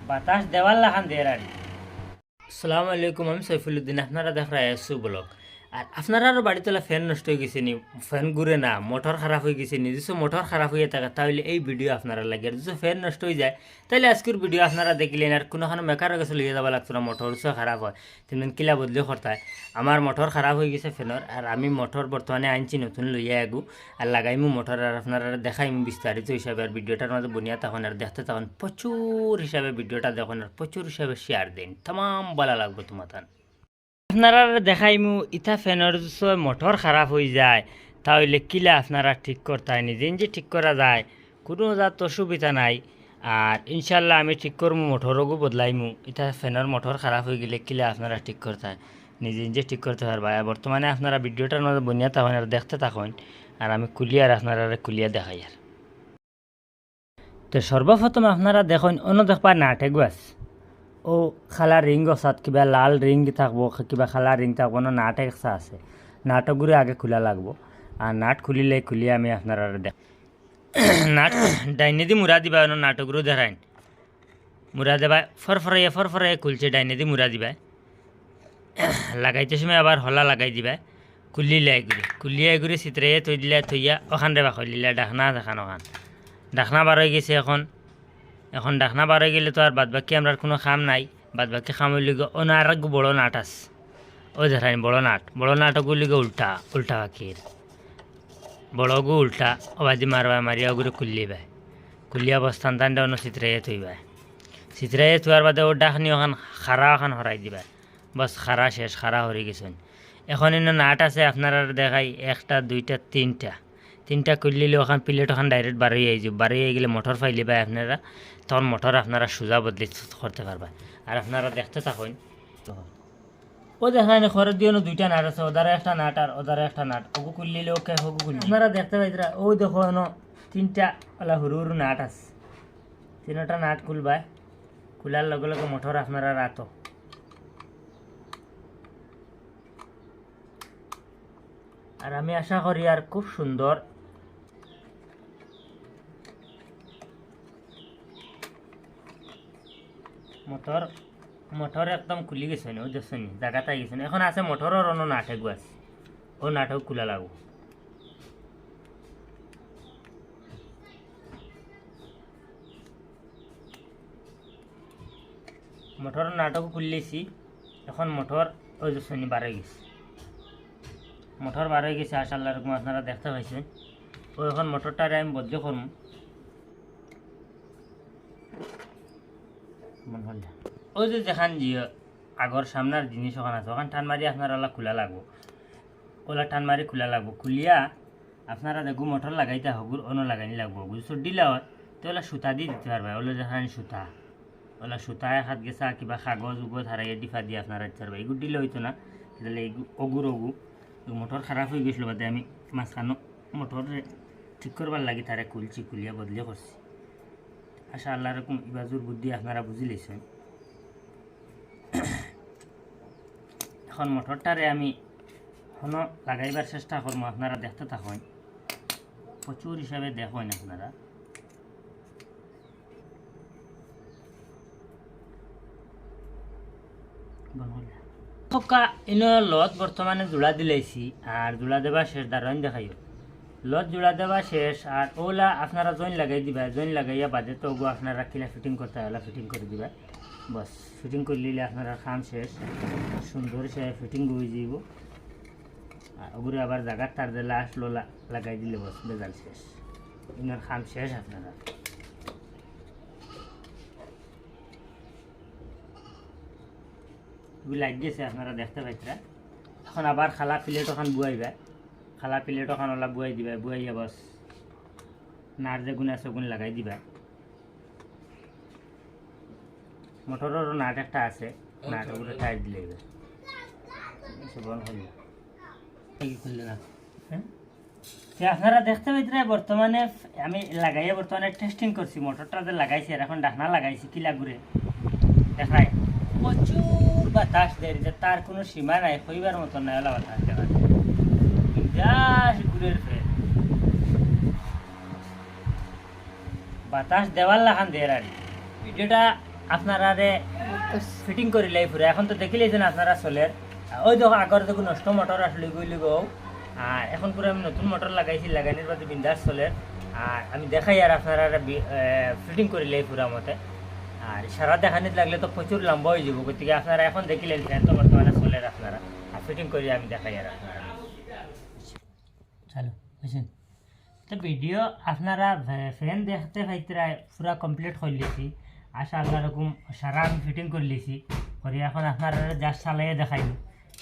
বাতাস দেওয়ার লাখান দের আর আসসালামু আলাইকুম, আমি সৈফুলুদ্দিন। আপনারা দেখ রায়সু ব্লগ। আর আপনারারও বাড়িতে ফ্যান নষ্ট হয়ে গেছে নি, ফ্যান ঘুরে না, মোটর খারাপ হয়ে গেছে নি, যদি মোটর খারাপ হয়ে থাকে তাহলে এই ভিডিও আপনারা লাগে। আর যদি ফ্যান নষ্ট হয়ে যায় তাহলে আজকের ভিডিও আপনারা দেখলেন। আর কোনোখানে মেকারের কাছে লিয়ে যাওয়া লাগতো না, মোটর খারাপ হয় তেমন কিলা বদলি করতে হয়। আমার মোটর খারাপ হয়ে গেছে ফ্যানের, আর আমি মোটর বর্তমানে আনছি নতুন লইয়া আগু আর লাগাইমু মোটর। আর আপনারা দেখাইমু বিস্তারিত হিসাবে। আর ভিডিওটার মধ্যে বনিয়া তখন আর দেখতে তখন প্রচুর হিসাবে ভিডিওটা দেখুন আর প্রচুর হিসাবে শেয়ার দিন, তাম ভালো লাগবে তোমার। আপনারা দেখাইমু ইটা ফ্যানের মোটর খারাপ হয়ে যায় তাহলে কিলা আপনারা ঠিক করতে হয়, নিজে নিজে ঠিক করা যায়, কোনো জাত অসুবিধা নাই। আর ইনশাল্লাহ আমি ঠিক করবো, মোটরও বদলাইমু। এটা ফ্যানের মোটর খারাপ হয়ে গেলে কিলা আপনারা ঠিক করতে হয়, নিজে নিজে ঠিক করতে পারবা। বর্তমানে আপনারা ভিডিওটার মধ্যে বনিয়া থাকুন আর দেখতে থাকুন, আর আমি কুলিয়ার আপনারা কুলিয়া দেখাই। আর তো সর্বপ্রথম আপনারা দেখুন অন্য দেখবা নাটে গাছ ও খালা রিং গছাত কিবা লাল রিং থাকবো, কিবা খালা রিং থাকবো না, নাট একটা আছে। নাটকগুলো আগে খোলা লাগবো। আর নাট খুলিয়ে আমি আপনারা দেখ নাট ডাইনে দি মুড়া দিবা, নাটকগুলো দেখাইন মুড়া দেবা, ফরফরাইয়া খুলছে, ডাইনে দি মুড়া দিবা। লাগাইতে সময় আবার হলা লাগাই দিবা, কুলিয়ে এগুলি চিত্রাইয়া থৈ দিলা, থইয়া ওখান রে বাখই দিলা, ডাকনা দেখান ওখান ডাকনা বার হয়ে গেছে। এখন ডাকনা বার হয়ে গেলে তো আর বাদ বাকি আমরা কোনো খাম নাই। বাদ বাকি খাম হইলে ও না আর বড়ো নাট আছে, ও দেখাইন বড় নাটকগুলি উল্টা বাকির বড়গু উল্টা অবাদি মারিয়া ওগুলো কুলিয়া বস্তান টান অন্য চিত্রাইয়া থইবার বাদে ও ডাকনি ওখান খারা হরাই দিবা। বস খারা শেষ, খারা হরে গেছেন। এখন এনে নাট আছে আপনারা দেখাই, একটা দুইটা তিনটা করলিলে ওখান প্লেট ওখান ডাইরেক্ট বাড়িয়ে গেলে মোটর ফাইলে পাই আপনারা, তখন মোটর আপনারা সোজা বদলি করতে পারবা। আর আপনারা দেখতে থাকুন। ও দেখায় খরচ দিয়ে দুইটা নাট আছে, ওদারে একটা নাট আর ওদারে একটা নাট, ওগু করলিলে ওকে হগু করলি আপনারা দেখতে পাইতরা। ওই দেখো তিনটা ওলা হুরু নাট আছে, তিনটা নাট খুলবা, খোলার লগে লগে মোটর আপনারা রাতো। আর আমি আশা করি আর খুব সুন্দর মোটর একদম খুলি গেছে, ওই দেখছেন জায়গাতে গেছে। এখন আছে মোটরের অন্য নাটক আছে, ও নাটক খোলা লাগবো। মোটরের নাটক খুললেছি, এখন মোটর ওই দেখছেন বার হয়ে গেছে, মোটর বার হয়ে গেছে। আশাল্লাহ এরকম আপনারা দেখতে পাইছেন। ও এখন মোটরটারে আমি বদলি করব। ওই যে যেখান আগর সামনের জিনিস ওখানে আছে, ওখান টান মারি আপনার ওলা খোলা লাগবো, ওলা টান মারি খোলা লাগবো। খুলিয়া আপনারা দেখো মোটর লাগাইতে হগুর অন্য লাগাইনি লাগবো। যদি দিলা হয় তো ওলা সুতা দিয়ে দিতে পারবে। ওলা যেখানে ওলা সুতা এক হাত গেছা কিবা কাগজ উগজ হারাইয়া ডিফা দিয়ে আপনারা দিতে পারবে। এগুলো দিলে হইতো না, তাহলে অগুর মোটর খারাপ হয়ে গেছিলো বাদে আমি মাঝখানো মোটর ঠিক করবার লাগি তারা কুলিয়া বদলি করছি। আশা আল্লাহ এরকম ইবাজুর বুদ্ধি আপনারা বুঝি লেছেন। এখন মোটরটারে আমি হনো লাগাইবার চেষ্টা করবো, আপনারা দেখতে থাকুন, প্রচুর হিসাবে দেখুন আপনারা। লত বর্তমানে জোড়া দিলাইছি, আর জোড়া দেবা শেষ দারণ দেখাইও। লত জোড়া দেওয়া শেষ, আর ওলা আপনারা জয়েন লাগাই দিবা। জয়েন লাগাইয়া বাদে তো ওগো আপনারা কিলা ফিটিং করতে হয়, ওলা ফিটিং করে দিবা। বস ফিটিং করে নিলে আপনারা খাম শেষ, সুন্দর সে ফিটিং হয়ে যাব। আর ওগুলো আবার জায়গার তার দিলে আসলো লাগাই দিলে বস বেজাল শেষ, ইনার খাম শেষ। আপনারা লাগ গেছে, আপনারা দেখতে পাইতরা। এখন আবার খালা প্লেট ওখান বুয়াইবা, খালা প্লেট ওখান ওলা বুয়াই দিবা। বুয়াইয়া বস নার যে গুণ আছে ওগুণ লাগাই দিবা। মোটরেরও নাট একটা আছে, নাট ওগুলো টাইট দিলে খুললে না। হ্যাঁ আপনারা দেখতে পাইতরা বর্তমানে আমি লাগাইয়া বর্তমানে টেস্টিং করছি। মোটরটা যে লাগাইছি আর এখন ডাকনা লাগাইছি কিলা ঘুরে দেখায়, প্রচুর বাতাস দেয়, যে তার কোনো সীমা নাই, হইবার মতো নাই। ওলা বাতাস দেখা ঘুরের ফের বাতাস দেওয়ার লাখান দের। আর ভিডিওটা আপনারা ফিটিং করে লাই পুরা এখন তো দেখিলেছেন আপনারা সোলের ওই দেখো আগর দেখো নষ্ট মোটর আসলে গইলি গো আর এখন পুরো আমি নতুন মোটর লাগাইছি লাগানোর বাদে বিন্দাস সোলের আর আমি দেখাই আর আপনারা ফিটিং করে লাই পুরা মতে আর সারা দেখানিত লাগলে তো প্রচুর লম্বা হয়ে যাব গতিকে আপনারা এখন দেখিলেন ফ্যান তো বর্তমানে সোলের আপনারা আর ফিটিং করে আমি দেখাই আর আপনারা চলো বুঝছেন তো ভিডিও আপনারা ফ্যান দেখতে পাইতরা পুরা কমপ্লিট করে লিছি আশা আল্লাহ রকম সারা আমি ফিটিং করে লিছি করে এখন আপনারা জাস্ট চালাইয়ে দেখাইনি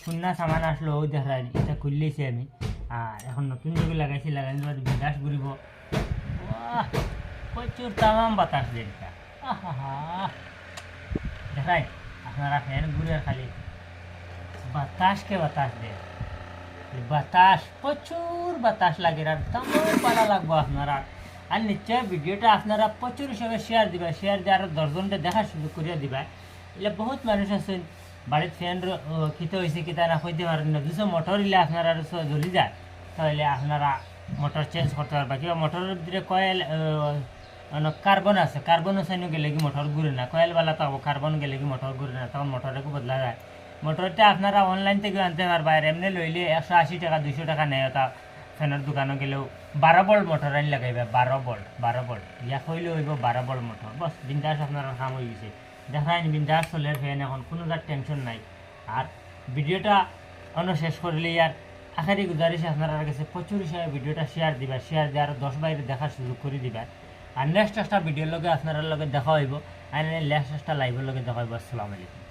শূন্য সামান আসলো ওই দেখাই এটা খুললেছি আমি আর এখন নতুন যেগুলো লাগাইছি লাগানোর বাদ বিন্দাস ঘুরিব প্রচুর তামাম বাতাস দেয় এটা দেখাই আপনারা ফ্যান ঘুরে খালি বাতাসকে বাতাস দেয় বাতাস প্রচুর বাতাস লাগে আর তেমন ভালো লাগবো আপনারা আর নিশ্চয় ভিডিওটা আপনারা প্রচুর হিসাবে শেয়ার দিবা শেয়ার দিয়ে আরও 10 জনটা দেখা শুরু করে দিবা এলে বহুত মানুষ আছেন বাড়ির ফ্যান কিতে হয়েছে কিতা না হইতে পারেন না দুশো মোটর ইলে আপনারা জ্বলি যায় তাহলে আপনারা মোটর চেঞ্জ করতে পারবা কিংবা মোটরের ভিতরে কয়েল কার্বন আছে কার্বন সাইনও গেলে কি মোটর ঘুরে না কয়েলওয়ালা তো কার্বন গেলে কি মোটর ঘুরে না তখন মোটরকে বদলা যায় মোটরটা আপনারা অনলাইন থেকে আনতে পারবা আর এমনি লইলে 180 টাকা 200 টাকা নেয় তা ফ্যানের দোকানে গেলেও 12 ভোল্ট মোটর আনি লাগাইবা 12 ভোল্ট ইয়া হইলে হইব 12 ভোল্ট মোটর বস বিন্দাস আপনারা কাম হয়ে গেছে দেখাইন বিন্দাস সোলার ফ্যান এখন কোনো তার টেনশন নাই আর ভিডিওটা অন্য শেষ করলে আর আখারি গুজারিশ আপনারা কাছে প্রচুর হিসাবে ভিডিওটা শেয়ার দিবা শেয়ার দিয়ে আরও 10 বাইরে দেখার সুযোগ করে দিবা আর নেক্সট একটা ভিডিওর লগে আপনার লগে দেখা হইব আর নেক্সট একটা লাইভের লগে দেখা হইব আসসালামু আলাইকুম।